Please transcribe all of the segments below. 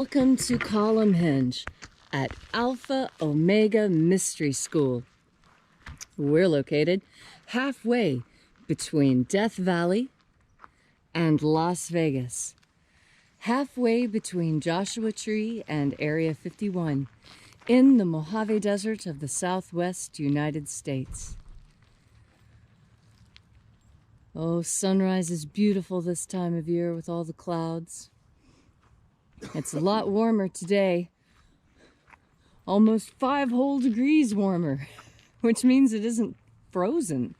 Welcome to Column Hinge at Alpha Omega Mystery School. We're located halfway between Death Valley and Las Vegas, halfway between Joshua Tree and Area 51 in the Mojave Desert of the Southwest United States. Oh, sunrise is beautiful this time of year with all the clouds. It's a lot warmer today, almost 5 whole degrees warmer, which means it isn't frozen.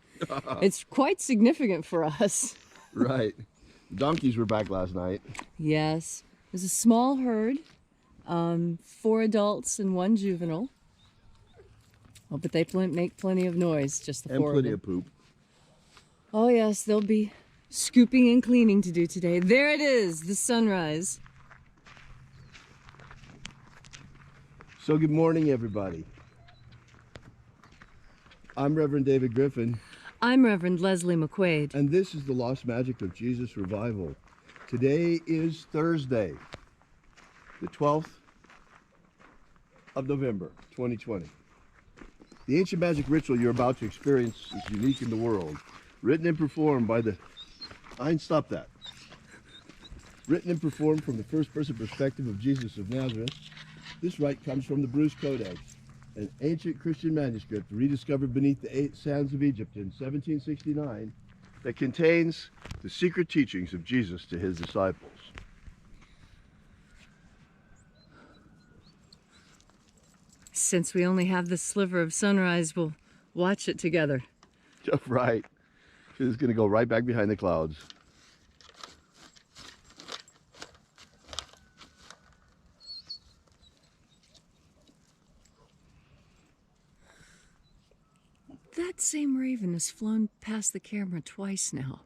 It's quite significant for us. Right. Donkeys were back last night. Yes, it was a small herd, 4 adults and 1 juvenile. Oh, but they make plenty of noise, just the 4 of them. And plenty of poop. Oh yes, they'll be scooping and cleaning to do today. There it is, the sunrise. So good morning, everybody. I'm Reverend David Griffin. I'm Reverend Leslie McQuaid. And this is the Lost Magic of Jesus Revival. Today is Thursday, the 12th of November, 2020. The ancient magic ritual you're about to experience is unique in the world. Written and performed by the... Stop that. Written and performed from the first-person perspective of Jesus of Nazareth. This rite comes from the Bruce Codex, an ancient Christian manuscript rediscovered beneath the sands of Egypt in 1769 that contains the secret teachings of Jesus to his disciples. Since we only have this sliver of sunrise, we'll watch it together. Right. It's going to go right back behind the clouds. That same raven has flown past the camera twice now.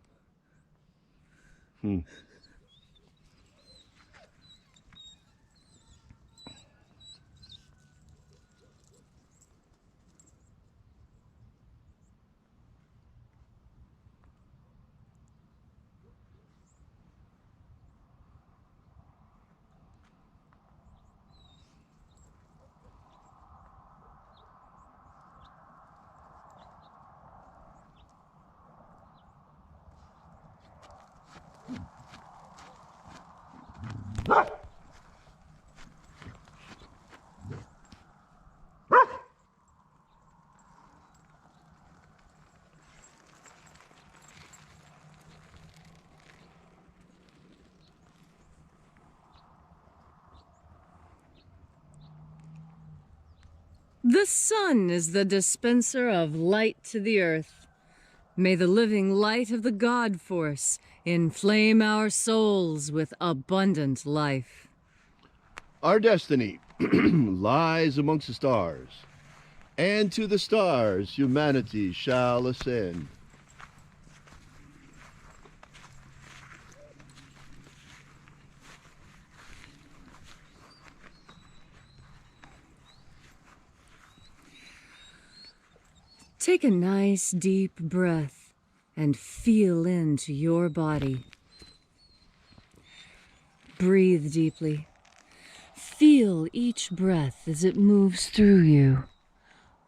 The sun is the dispenser of light to the earth. May the living light of the God force inflame our souls with abundant life. Our destiny lies amongst the stars, and to the stars humanity shall ascend. Take a nice deep breath and feel into your body. Breathe deeply. Feel each breath as it moves through you.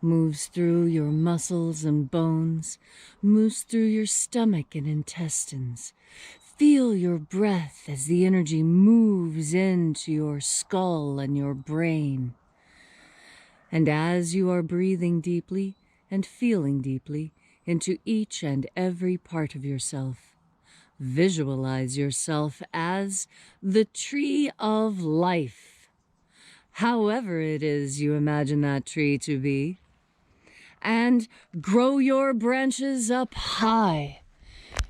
Moves through your muscles and bones. Moves through your stomach and intestines. Feel your breath as the energy moves into your skull and your brain. And as you are breathing deeply, and feeling deeply into each and every part of yourself, visualize yourself as the tree of life, however it is you imagine that tree to be, and grow your branches up high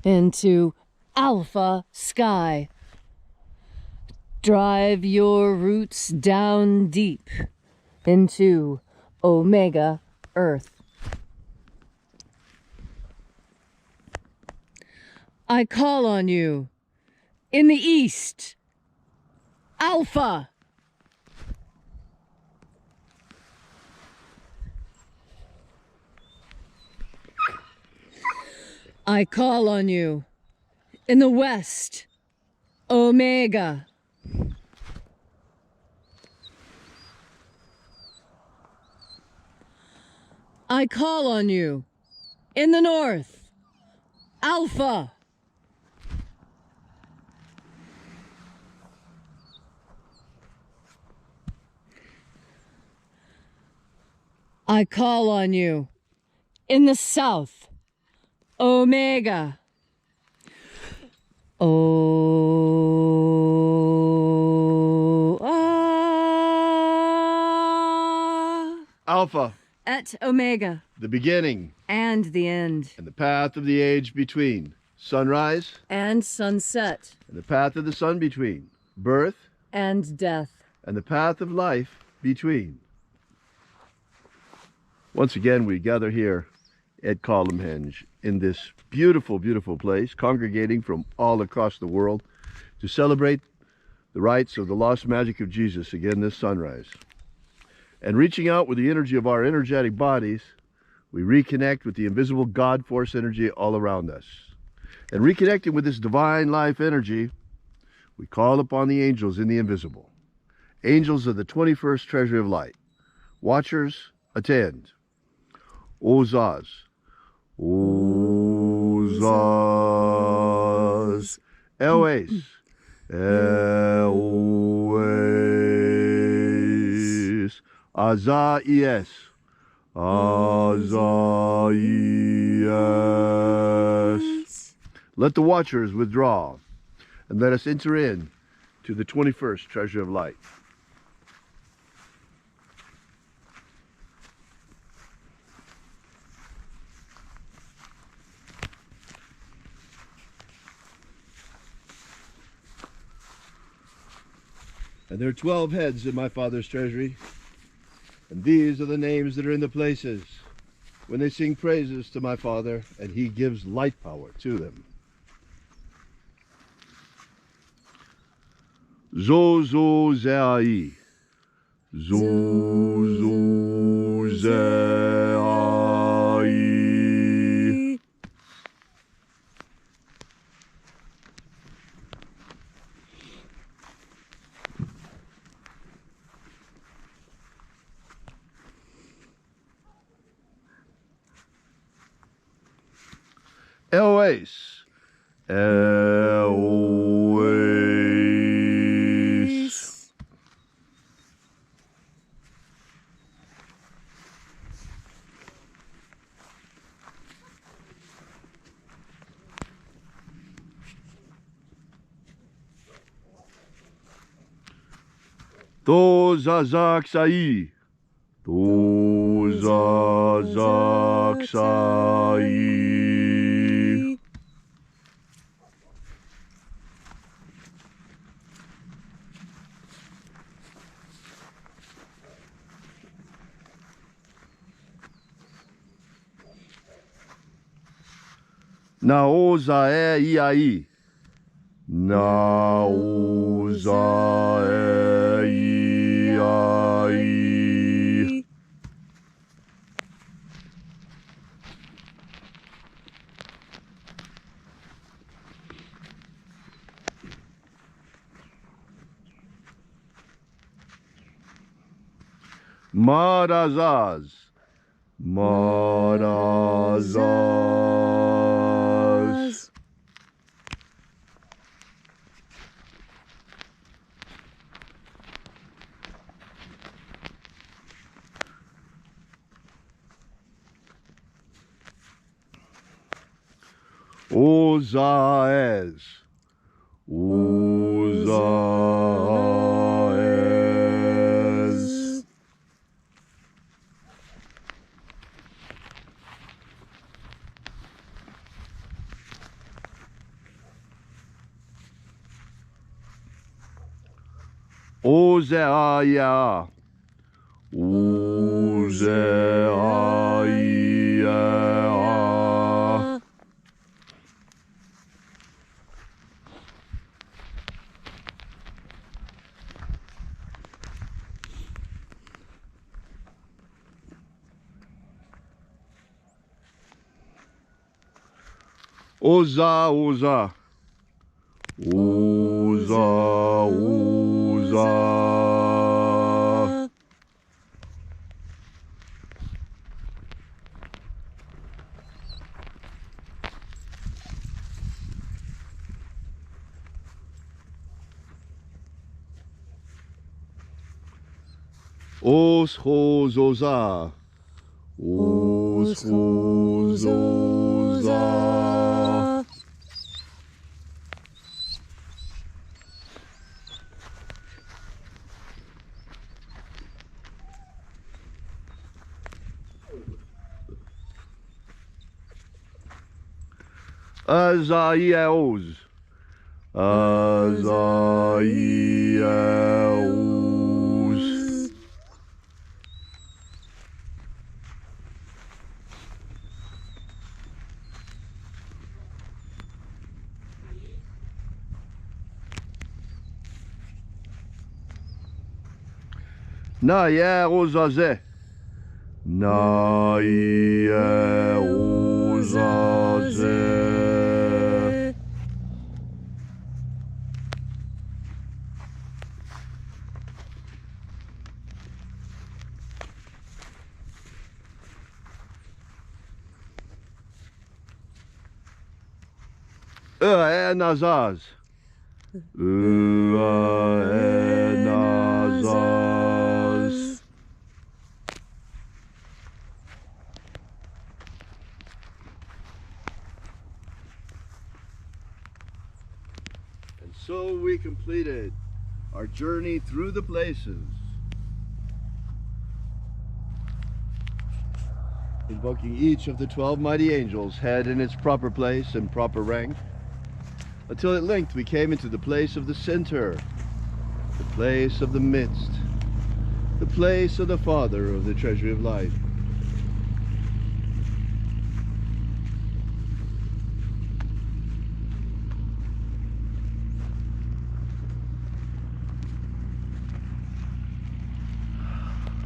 into alpha sky. Drive your roots down deep into omega earth. I call on you in the east, Alpha. I call on you in the west, Omega. I call on you. In the north, Alpha. I call on you. In the south, Omega. Alpha, Et Omega. the beginning And the end. and the path of the age between. Sunrise And sunset. and the path of the sun between. Birth And death. and the path of life between. Once again, we gather here at Columnhenge in this beautiful, beautiful place, congregating from all across the world to celebrate the rites of the lost magic of Jesus again this sunrise. And reaching out with the energy of our energetic bodies, we reconnect with the invisible God force energy all around us. And reconnecting with this divine life energy, we call upon the angels in the invisible. Angels of the 21st treasury of light. Watchers, attend. Ozaz. Ozaz. Elwes. Elwes. Azaies. Azaies. Let the watchers withdraw, and let us enter in to the 21st treasure of light. And there are 12 heads in my Father's treasury, and these are the names that are in the places when they sing praises to my Father, and he gives light power to them. Zozo Zeai. Zozo Zeai. Elwes. Elwes. Tozazaksai. Tozazaksai. Naozae Iai. Naozae Iai. Marazaz. Marazaz. Ozaez. Ozaez. Ozeaya. Ozeaya. Oza, Oza. Oza, Oza. Os ho zoza. Os ho zoza. Azaios. Azaios. Na ya ozaze. Na ya ozaze. Nazaz. Nazaz. And so we completed our journey through the places, invoking each of the 12 mighty angels, head in its proper place and proper rank, until at length we came into the place of the center, the place of the midst, the place of the Father of the treasury of light.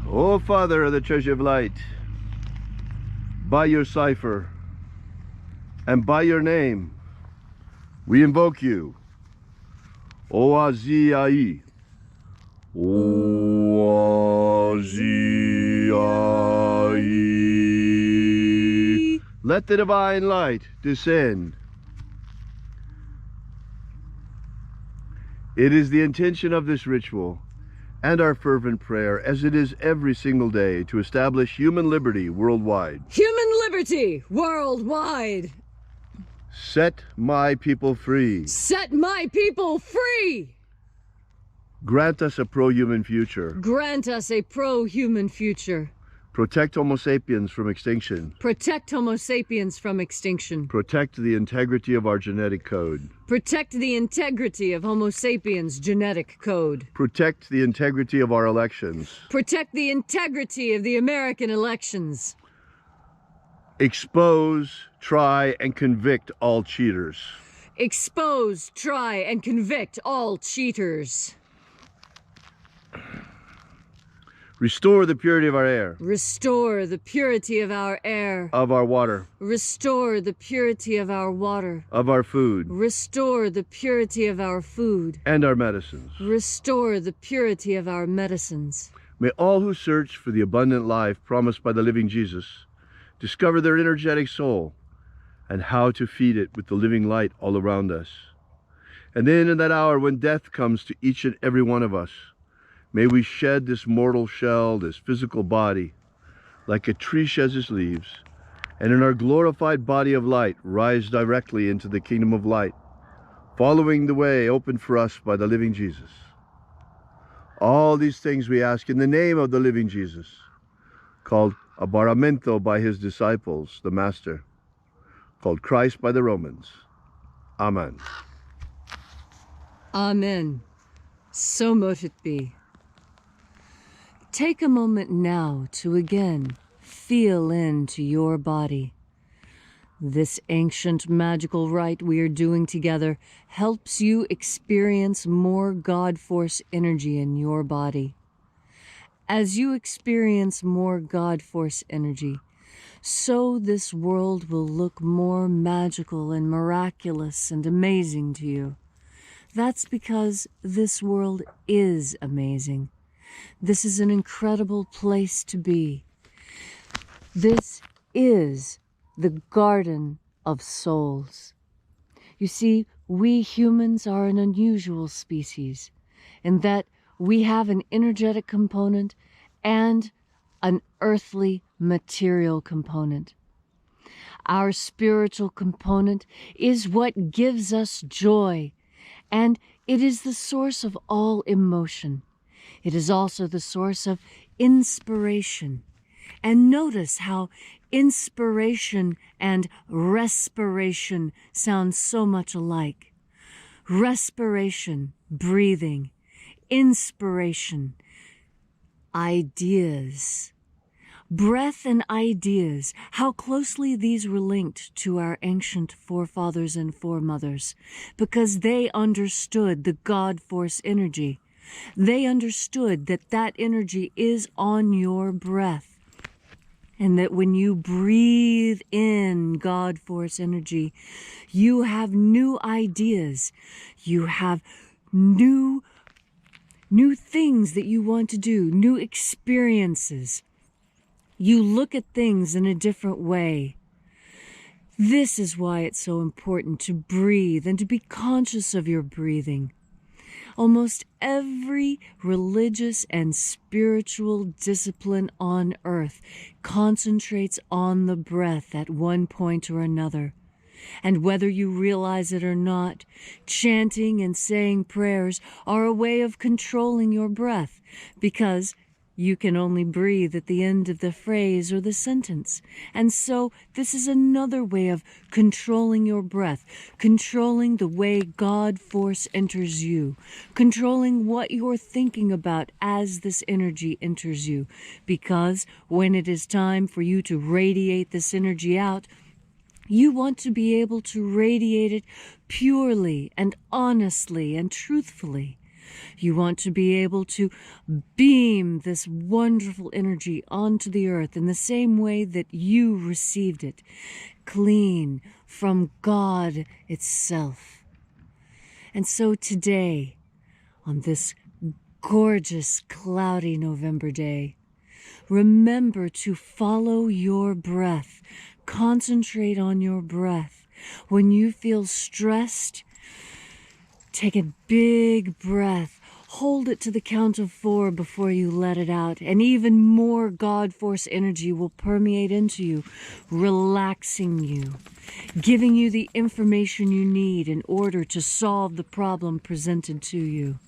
O Father of the treasury of light, by your cipher and by your name, we invoke you. Oazii. Oazii. Let the divine light descend. It is the intention of this ritual and our fervent prayer, as it is every single day, to establish human liberty worldwide. Human liberty worldwide. Set my people free. Set my people free. Grant us a pro-human future. Grant us a pro-human future. Protect Homo sapiens from extinction. Protect Homo sapiens from extinction. Protect the integrity of our genetic code. Protect the integrity of Homo sapiens' genetic code. Protect the integrity of our elections. Protect the integrity of the American elections. Expose, try, and convict all cheaters. Expose, try, and convict all cheaters. Restore the purity of our air. Restore the purity of our air. Of our water. Restore the purity of our water. Of our food. Restore the purity of our food. And our medicines. Restore the purity of our medicines. May all who search for the abundant life promised by the living Jesus discover their energetic soul and how to feed it with the living light all around us. And then in that hour when death comes to each and every one of us, may we shed this mortal shell, this physical body, like a tree sheds its leaves, and in our glorified body of light rise directly into the kingdom of light, following the way opened for us by the living Jesus. All these things we ask in the name of the living Jesus, called Abaramento by his disciples, the Master, called Christ by the Romans. Amen. Amen. So mote it be. Take a moment now to again feel into your body. This ancient magical rite we are doing together helps you experience more God Force energy in your body. As you experience more God Force energy, so this world will look more magical and miraculous and amazing to you. That's because this world is amazing. This is an incredible place to be. This is the Garden of Souls. You see, we humans are an unusual species in that we have an energetic component and an earthly material component. Our spiritual component is what gives us joy, and it is the source of all emotion. It is also the source of inspiration. And notice how inspiration and respiration sound so much alike. Respiration, breathing. Inspiration, ideas. Breath and ideas, how closely these were linked to our ancient forefathers and foremothers, because they understood the God force energy. They understood that that energy is on your breath, and that when you breathe in God force energy, you have new ideas. You have new things that you want to do, new experiences. You look at things in a different way. This is why it's so important to breathe and to be conscious of your breathing. Almost every religious and spiritual discipline on earth concentrates on the breath at one point or another. And whether you realize it or not, chanting and saying prayers are a way of controlling your breath, because you can only breathe at the end of the phrase or the sentence. And so this is another way of controlling your breath, controlling the way God force enters you, controlling what you're thinking about as this energy enters you. Because when it is time for you to radiate this energy out, you want to be able to radiate it purely and honestly and truthfully. You want to be able to beam this wonderful energy onto the earth in the same way that you received it, clean from God itself. And so today, on this gorgeous, cloudy November day, remember to follow your breath. Concentrate on your breath. When you feel stressed, take a big breath. Hold it to the count of 4 before you let it out. And even more God force energy will permeate into you, relaxing you, giving you the information you need in order to solve the problem presented to you.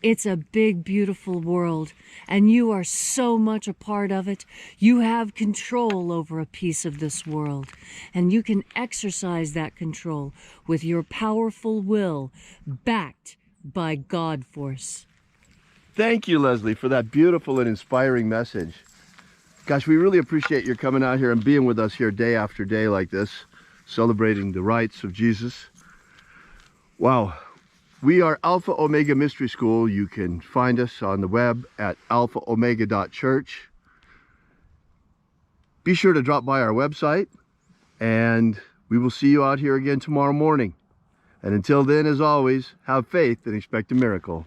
It's a big, beautiful world, and you are so much a part of it. You have control over a piece of this world, and you can exercise that control with your powerful will, backed by God force. Thank you, Leslie, for that beautiful and inspiring message. Gosh, we really appreciate your coming out here and being with us here day after day like this, celebrating the rights of Jesus. Wow. We are Alpha Omega Mystery School. You can find us on the web at alphaomega.church. Be sure to drop by our website, and we will see you out here again tomorrow morning. And until then, as always, have faith and expect a miracle.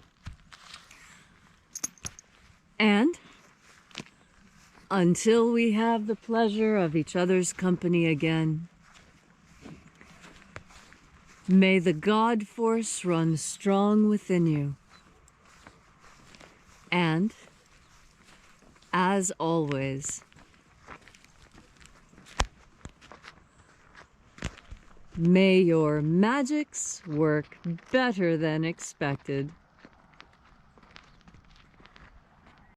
And until we have the pleasure of each other's company again, may the God force run strong within you. And, as always, may your magics work better than expected.